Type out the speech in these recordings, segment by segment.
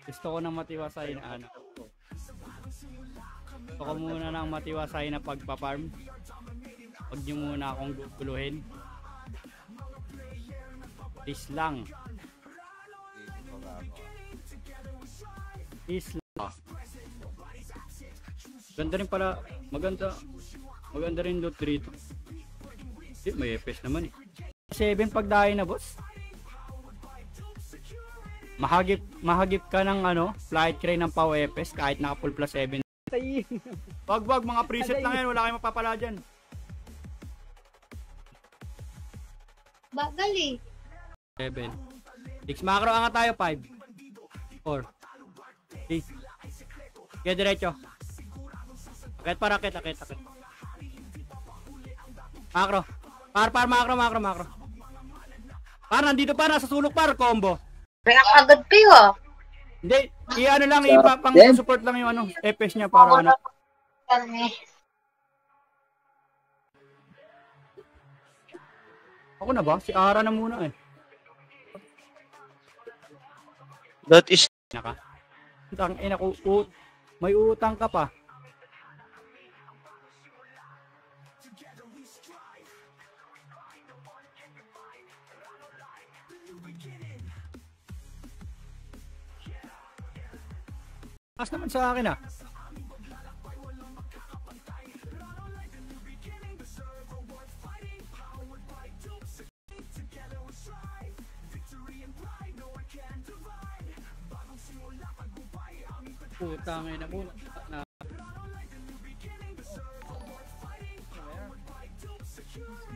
Gusto ko ng matiwasay na ano. Gusto ko muna ng matiwasay na pagpa-farm. Huwag nyo muna akong guguluhin. Please lang. Please lang. Ganda rin pala. Maganda rin loot dito. May FPS naman eh. 7 pagdahin na boss. Mahagip ka ng ano, flight crane ng PAW FPS kahit naka full plus 7. Wag mga preset lang yan, wala kayong mapapala dyan. Bagal eh. 7. 6 macro anga tayo, 5. 4. 3. Kaya diretso. Akit para akit. Macro. Macro. Par, nandito pa, nasa sulok par, combo. React agad kayo ah. Hindi, i-ano lang, pang support lang yung ano, FPS niya para ano. Ako na ba? Si Ara na muna eh. That is... Naka. Tangina ko, may utang ka pa. Pas naman sa akin ah. Putangin na muna.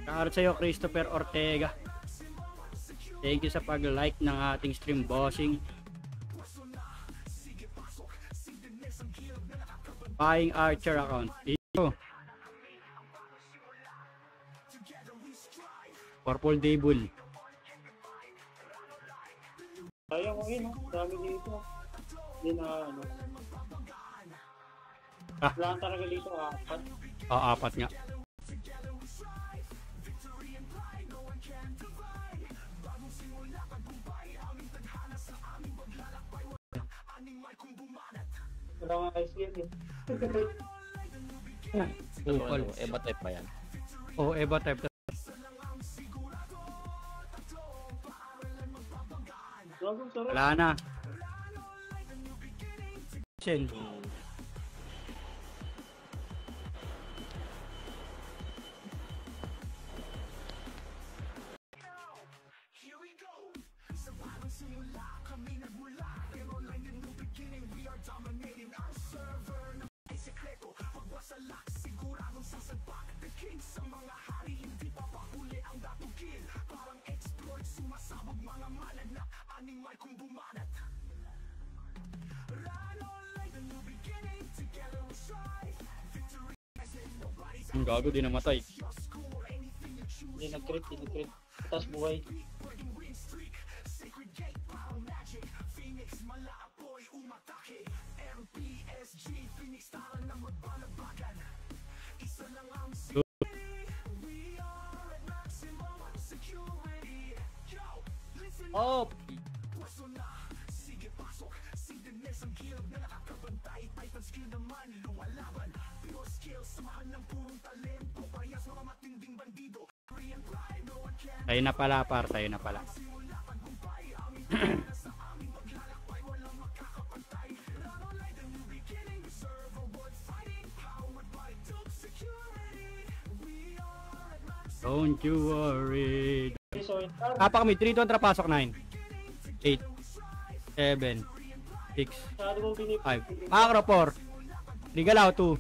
Shoutout sa'yo Christopher Ortega. Thank you sa pag-like ng ating stream bossing. Buying Archer account. Ito. Purple Devil. Ayaw ko yun, dami dito. Hindi na ano. Wala talaga dito, 4. Oo, 4 nga. Wala nga ice game eh. Eba type pa yan. Oo, Eba type. Wala na. Chen. Ang gago, di namatay. Hindi nag-crit. Tapos buhay. Oh! Tayo na pala par, tayo na pala. Don't you worry. Apak kami, 3 2 pasok 9. 8 7 6 5 Macro 4 Ligalaw 2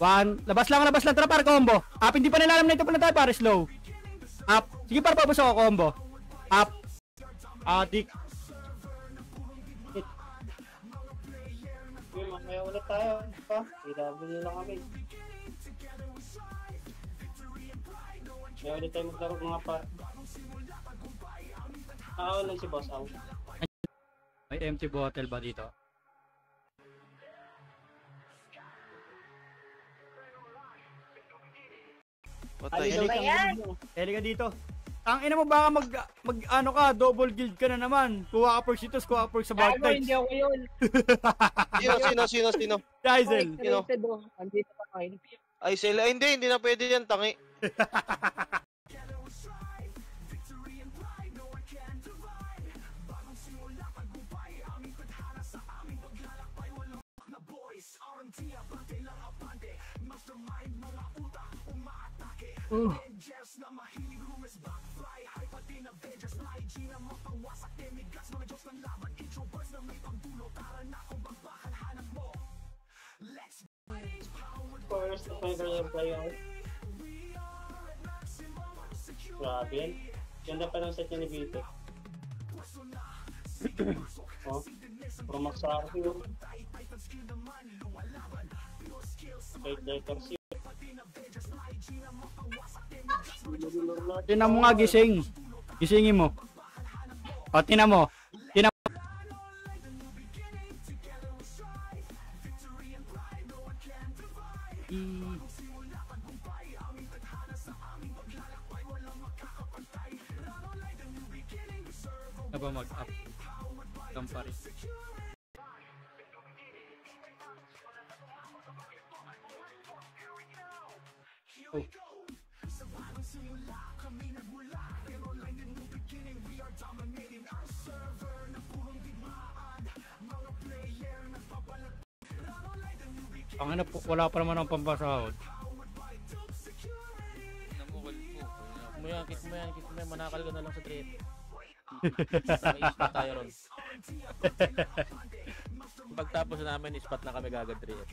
1 Labas lang tara par combo. Up, hindi pa nila alam na ito pa na tayo par, slow. Up. Sige par, papos ako combo. Up. Adik. Mamaya ulit tayo. PW lang kami. Kaya ulit tayo maglaro mga par. Lang si boss out. May empty bottle ba dito? Patay. Ano ba yan? Eli ka dito. Tangina mo baka mag ano ka, double guild ka na naman. Kuha ka perks ito, kuha ka perks sa Bark Hindi Knights. ako yun. Sino? Dizel. Rated oh. Andito pa kayo. Ay, sila. Hindi na pwede yan, tangi. First, finger yung play out. Grabe yan. Ganda pa ng set niya ni Vito. Oh, Promax sa RP yun. Fight letter C. Tinan mo nga, gising. Gisingin mo. O, tinan mo. Aba mag-up. Kampari. Oh. Ang ano po, wala pa naman ang pambasahod. Kit mo yan, manakal ka na lang sa trip. May-spot tayo ron. Pagtapos namin, spot na kami gagad trip.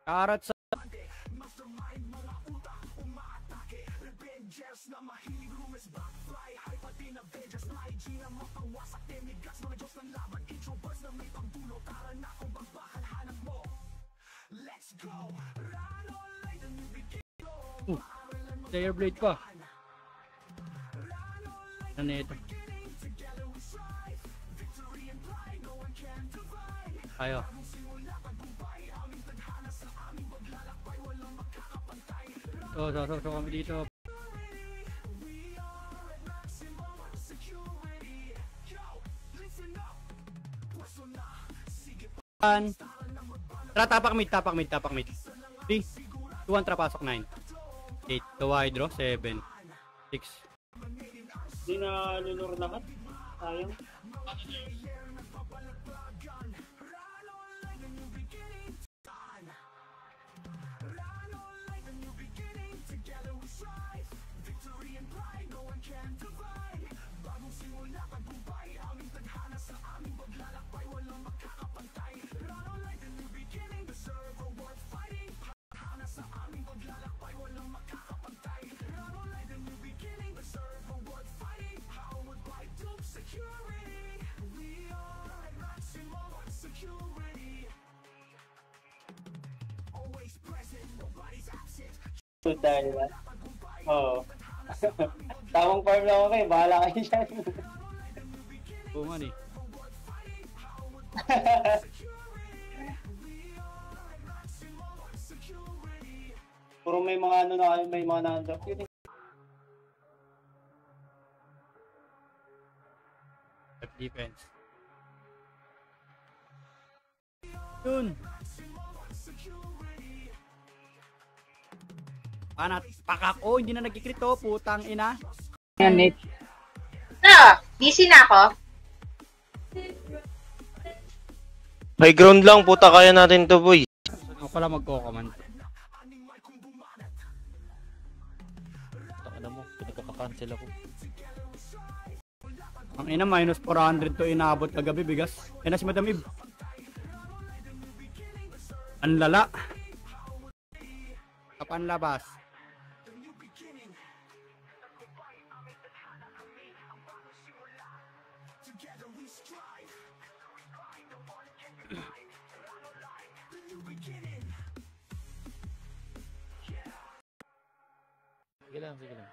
Karat sa Slayer Blade pa. Ano ito? Ayo. So kami dito. Tara, tapak mid. 3, 2, 1, trapasok 9. 8, gawa hydro, 7, 6. Hindi na lulur lahat. Sayang. Dahil ba? Oo. Tamang farm lang ako kayo. Bahala kayo dyan. Bungan eh. Puro may mga ano na kayo. May mga na-undrop yun eh. Defense. Yun. Panat, pakak. Oh, hindi na nagkikrit oh. Putang ina. Yan, Nate. Na! DC na ako. High ground lang, puta, kaya natin to, boy. Ako pala magko-command. Taka na mo, pinagkaka-cancel ako. Ang ina, minus 400 to inaabot kagabi, bigas. Yan na si Madam Eve. Ang lala. Kapan labas. Sige lang, sige lang.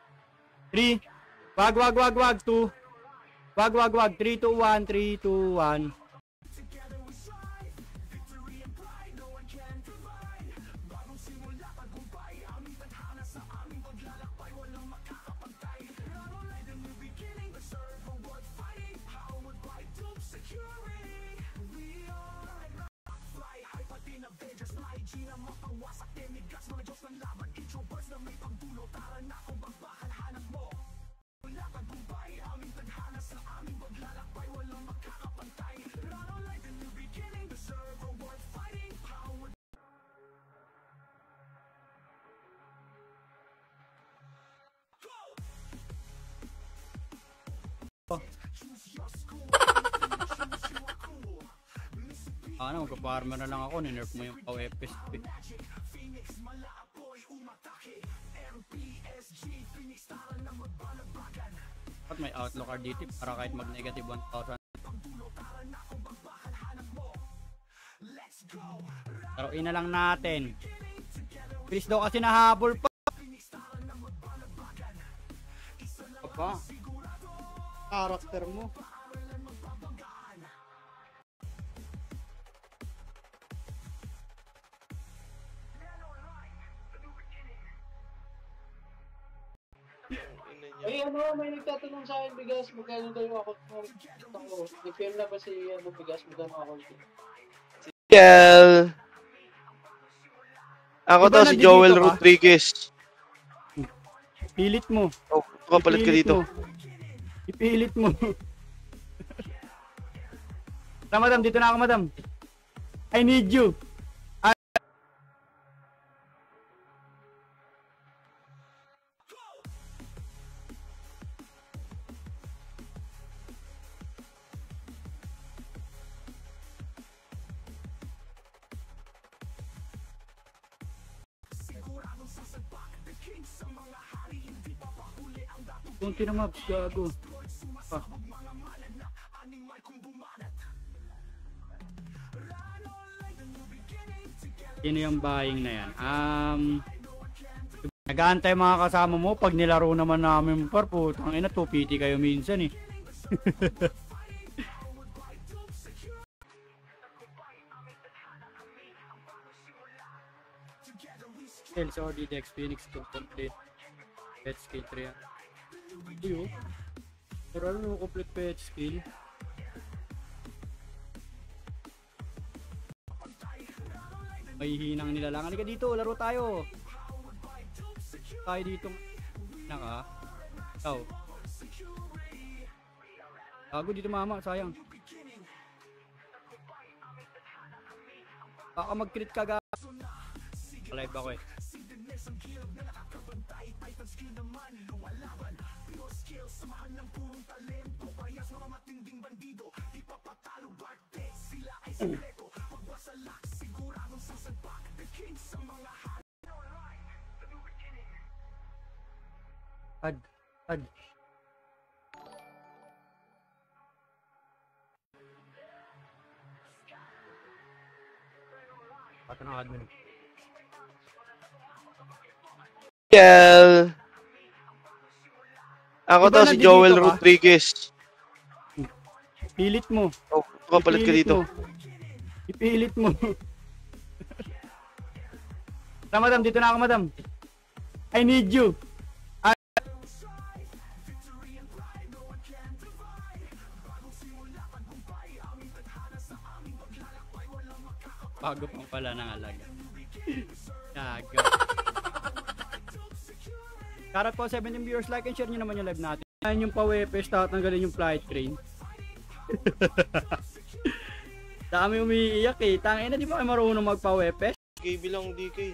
3. Wag. 2. Wag. 3, 2, 1. 3, 2, 1. Ano, magpa-farmer na lang ako, ninerf mo yung POFSP. At may outlook card dito para kahit mag-negative 1,000. Laruin na lang natin. Please daw kasi nahabol pa. Apa? Karakter mo. Ay, may nagtatanong sa akin, bigas, magkano daw yung account mo? Nag-PM na ba si bigas, magkano account mo? Kel. Ako Diba to, si Joel nandito ka? Rodriguez. Pilit mo. Oh, kapalit ka dito. Ipilit mo. Madam, dito na ako, madam. I need you. Kunti na maps, gago. Ah. Sino yung buying na yan? Nag-aantay mga kasama mo pag nilaro naman namin par, putang ina, 2PT kayo minsan eh. Sales or Dex Phoenix to complete pet skill 3. Uy, pero ano complete pet skill? May hinang nilalang. Halika dito, laro tayo. Tayo dito. Naka. Ikaw. Gago dito mama, sayang. Baka mag-crit ka ga. Live ako eh. Ad. Pato ng admin. Kel. Ako Diba to, si Joel nandito ka? Rodriguez. Pilit mo. Oh, kapalit ka dito. Ipilit mo. Madam, dito na ako, madam. I need you. Bago pang pala ng alaga. Gago. Karat po 17 viewers, like and share nyo naman yung live natin. Ayan yung pawepes, tatanggalin yung flight crane. Dami umiiyak eh. Tangina, di ba kayo marunong magpawepes? KB lang, DK.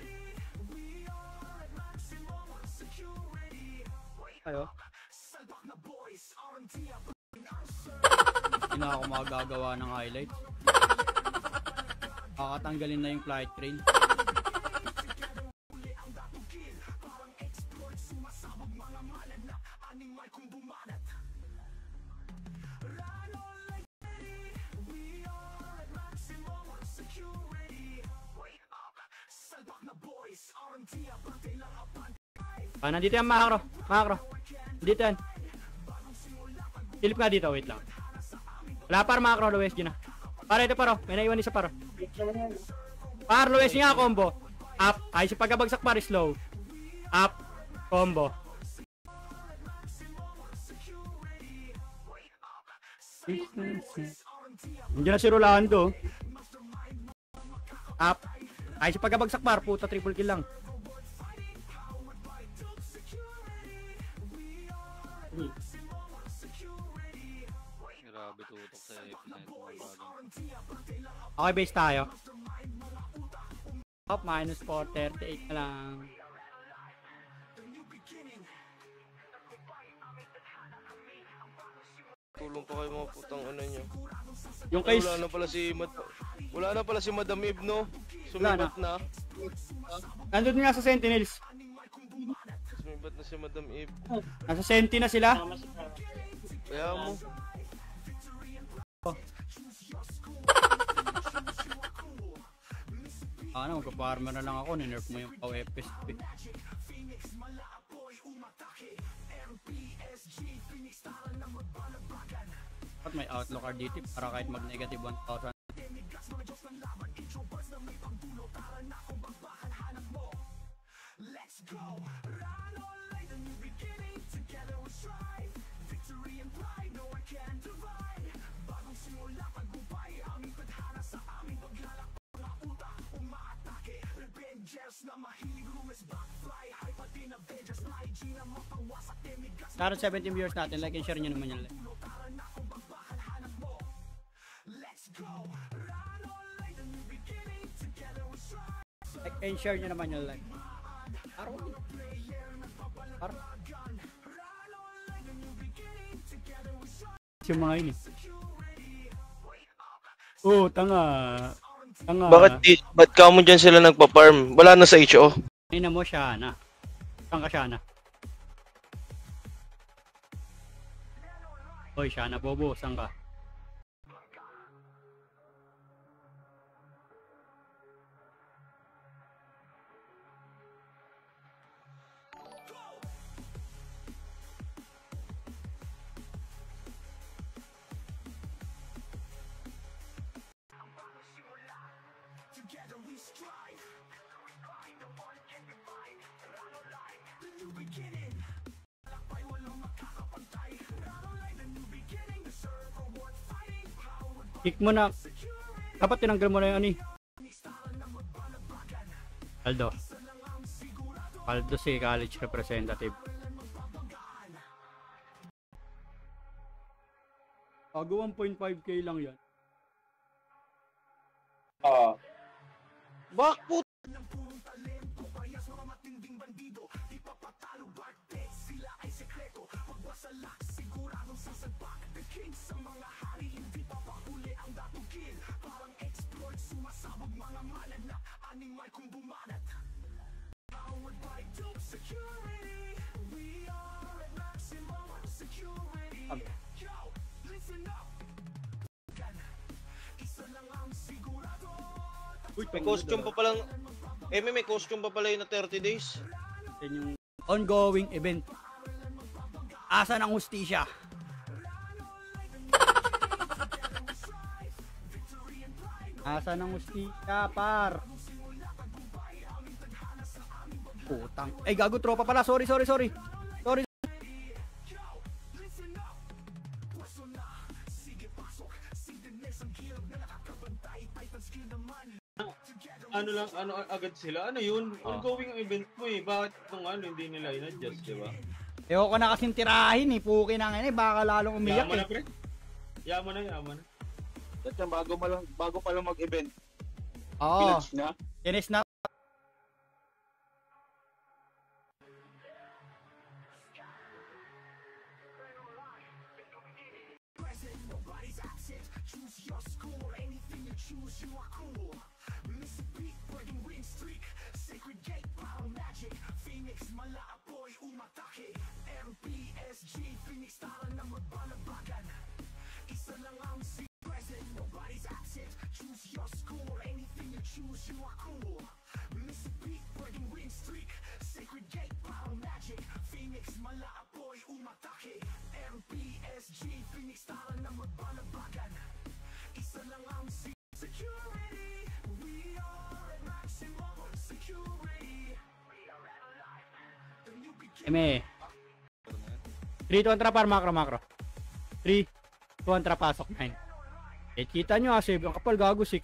Ayo. Hindi na ako magagawa ng highlights. Kakatanggalin na yung flight crane. Nandito yan, Makro. Makro. Dito yan. Silip nga dito, wait lang. Wala par, Makro, Luwes, na. Para ito paro, may naiwan isa paro. Par, Luwes nga, combo. Up, ay si pagkabagsak par, slow. Up, combo. Nandiyan na si Rolando. Up, ay si pagkabagsak par, puta, triple kill lang. Grabe tutok sa epicenter ng bagong. Okay, base tayo. Up, minus 438 na lang. Tulong pa kayo mga putang ano nyo. Yung case, Wala na pala si Madam Eve, no? Wala Sumibat na. nandun nga sa Sentinels. Sumibat na si Madam Eve. Nasa Senti na sila. Tama si Kara. Kaya mo. Ano, magpa-farmer na lang ako. Ninerf mo yung pawepes. At may outlook card dito para kahit mag-negative 1,000. Karon 17 viewers natin, like and share nyo naman yan. Like and share nyo naman yung like. Par. Yung mga ini. Oh, tanga. Tanga. Ba't ka mo dyan sila nagpa-farm? Wala na sa HO. Ina mo siya na. Saan ka siya na? Hoy, siya na bobo, saan ka? Kick mo na. Dapat tinanggal mo na yung ani. Aldo. Aldo si college representative. Bago 1.5k lang yan. Bak put! May costume pa palang... may costume pa pala yun na 30 days. Yan yung ongoing event. Asa ng hustisya? Asa ng hustisya, par? Putang. Ay, gago, tropa pala. Sorry. Sorry. Ano agad sila? Ano yun? Ongoing ang event mo eh. Bakit itong hindi nila in-adjust, di ba? Ayoko na kasing tirahin eh. Puki na ngayon eh. Baka lalong umiyak Yaman eh. na, pre. Yaman na. At yan, bago pa lang mag-event. Oo. Pinatch na. Tinis na. Eme. 3 to trapar macro. 3 to trapasok 9. Eh kita nyo ha, save ang kapal gago 6.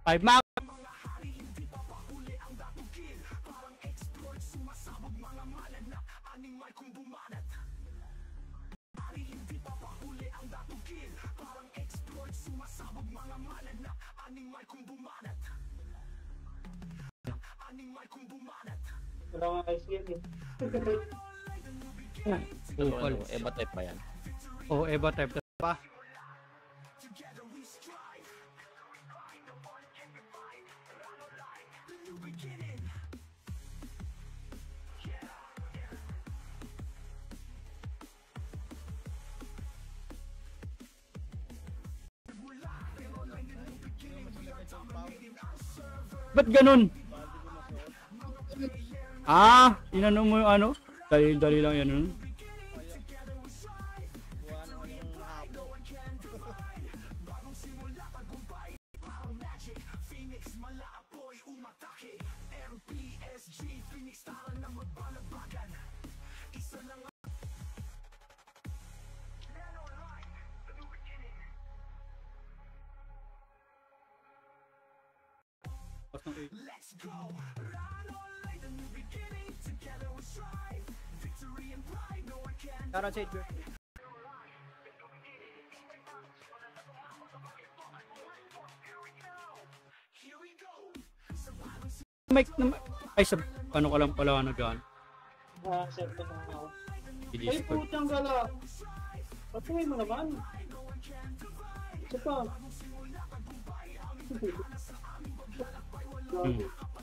5 macro. Wala nga kayo skill eh. Bukol. Eba type ba yan? Oh, Eva type pa. Ba't ganun? Ah, inano mo yung ano? Dali lang yan. Ano? Tara sa ito. Mic na ay sa ano ka lang pala nag-ano. Set ko na ako. Ay, Discord. putang gala. Patuloy mo naman. Isa pa.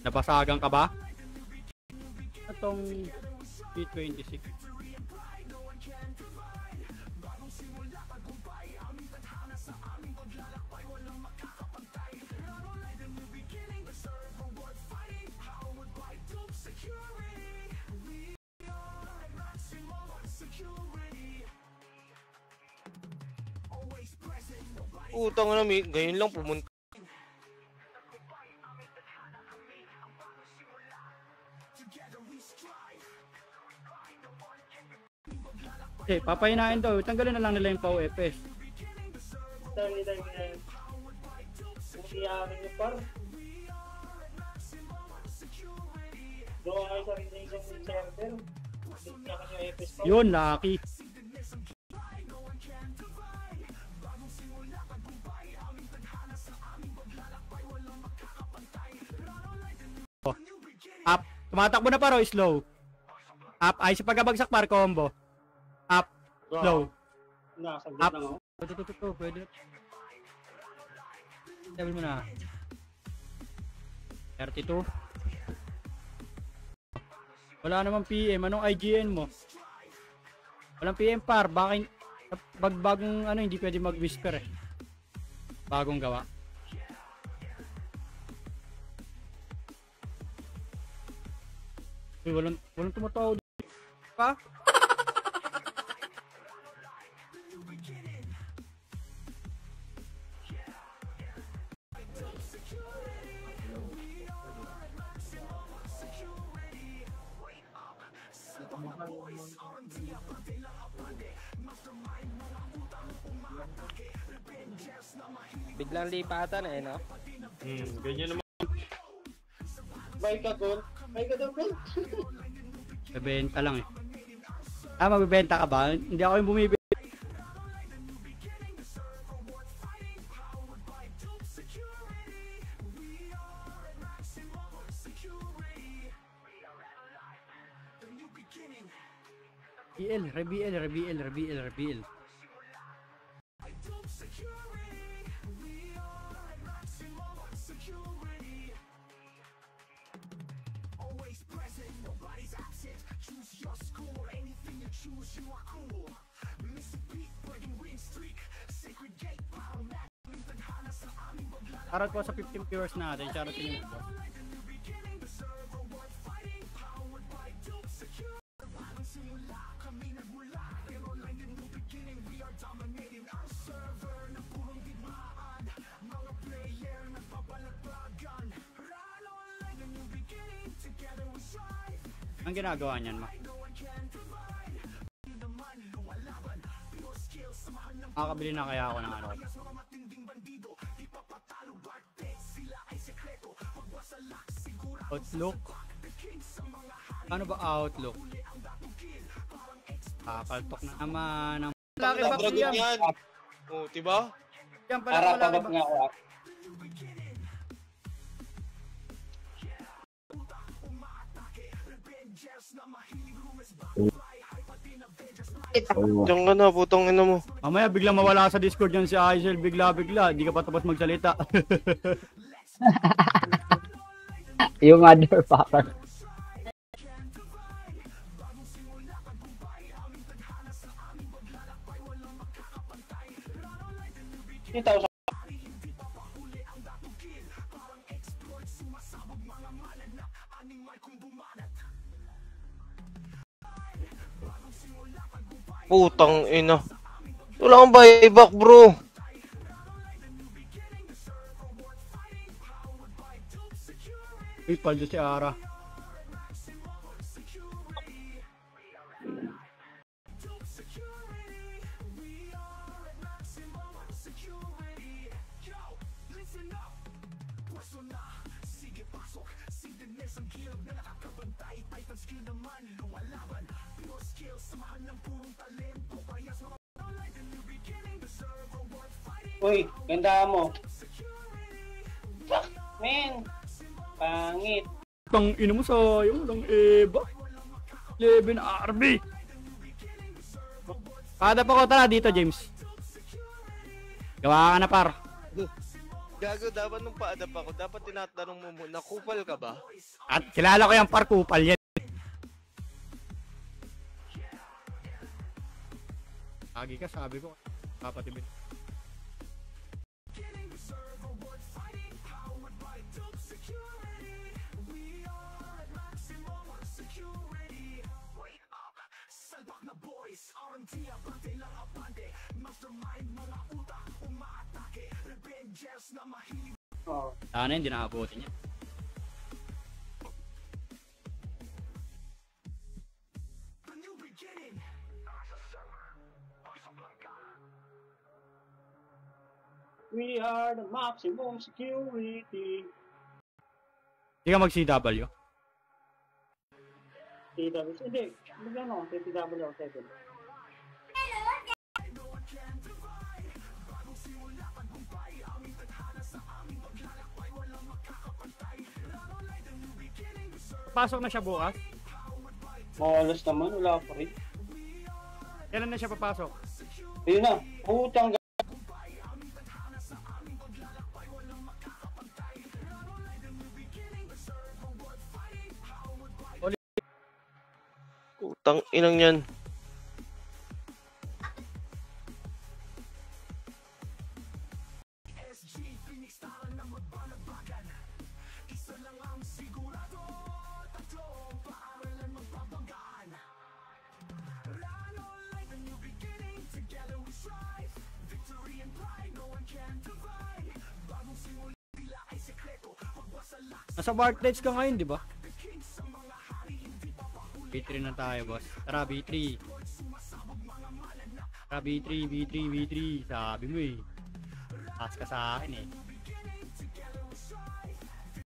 Napasagan ka ba? Itong P26. Utang na, ngayon lang pumunta. Eh, papahinain daw. Tanggalin na lang nila yung PAW-FS. Dami na yan. Kung iyamin niyo par. Gawa kayo sa rin isang server. Hindi niya kayo FS pa. Yun, lucky. Oh. Up. Tumatakbo na paro, slow. Up. Ay, sa pagkabagsak par, combo. Up. Slow. Nasa Up. lang ako. Ito, pwede. Level mo na. 32. Wala namang PM. Anong IGN mo? Walang PM par. Bakit bagong ano, hindi pwede mag-whisper eh. Bagong gawa. Uy, walang tumatawag pa. Biglang lipatan eh, no? Ganyan naman. Buy ka gold. Buy ka daw gold. Bebenta lang eh. Magbibenta ka ba? Hindi ako yung bumibili. Reveal. Shoutout po sa 15 viewers natin. Shoutout sa inyo. Ang ginagawa niyan, ma? Makakabili na kaya ako ng ano. Outlook? Ano ba Outlook? Kakaltok na naman. Laki ba Dragon yan. Oh, diba? Yan pala malaki ba? nga ako. Diyan ka na, putang ina mo. Mamaya biglang mawala sa Discord yan si Aisel. Bigla. Di ka pa tapos magsalita. Yung other fucker. Putang ina. Wala kang buyback, bro. Uy, paldo si Ara. Uy, ganda mo. Men, pangit. Tang ina mo sayang lang Eva. 11 RB. Kada pa ko tara dito, James. Gawa ka na par. Gago, dapat nung pa-adapt ako, dapat tinatanong mo muna, kupal ka ba? At kilala ko yung par kupal yan. Lagi ka sabi ko. Kapatibid. Sana hindi nakabuti niya. We are the maximum security. Hindi ka mag-CW. TWC, hindi. Magkano? TTW o 7. Pasok na siya bukas? Mawalas naman, wala pa rin. Kailan na siya papasok? Ayun na, putang Putang inang yan. Nasa Bartlets ka ngayon, di ba? B3 na tayo, boss. Tara, B3. Tara, B3. Sabi mo eh. Pass ka sa akin eh.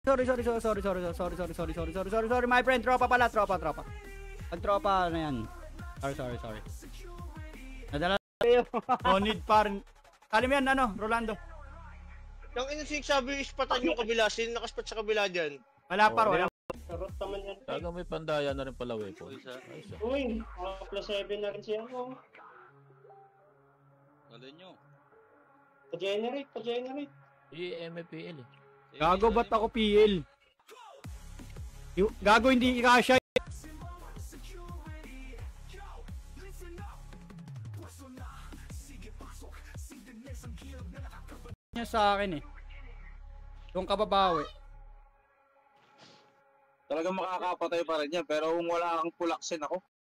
Sorry, my friend. Tropa pala, tropa. Pag tropa na yan. Sorry. Nadala no need par. Kali mo yan, Rolando. Yung insig sabi, ispatan yung kabila. Sino nakaspat sa kabila dyan? Wala par, wala. Karot naman yan. Talaga may pandaya na rin pala weapon. Uy, plus 7 na rin siya. Alin nyo? Pa-generate. MPL eh. Gago, ba't ako PL? Gago, hindi ikasya. Niya sa akin eh. Yung kababawi. Talagang makakapatay pa rin yan. Pero kung wala kang pulaksin ako,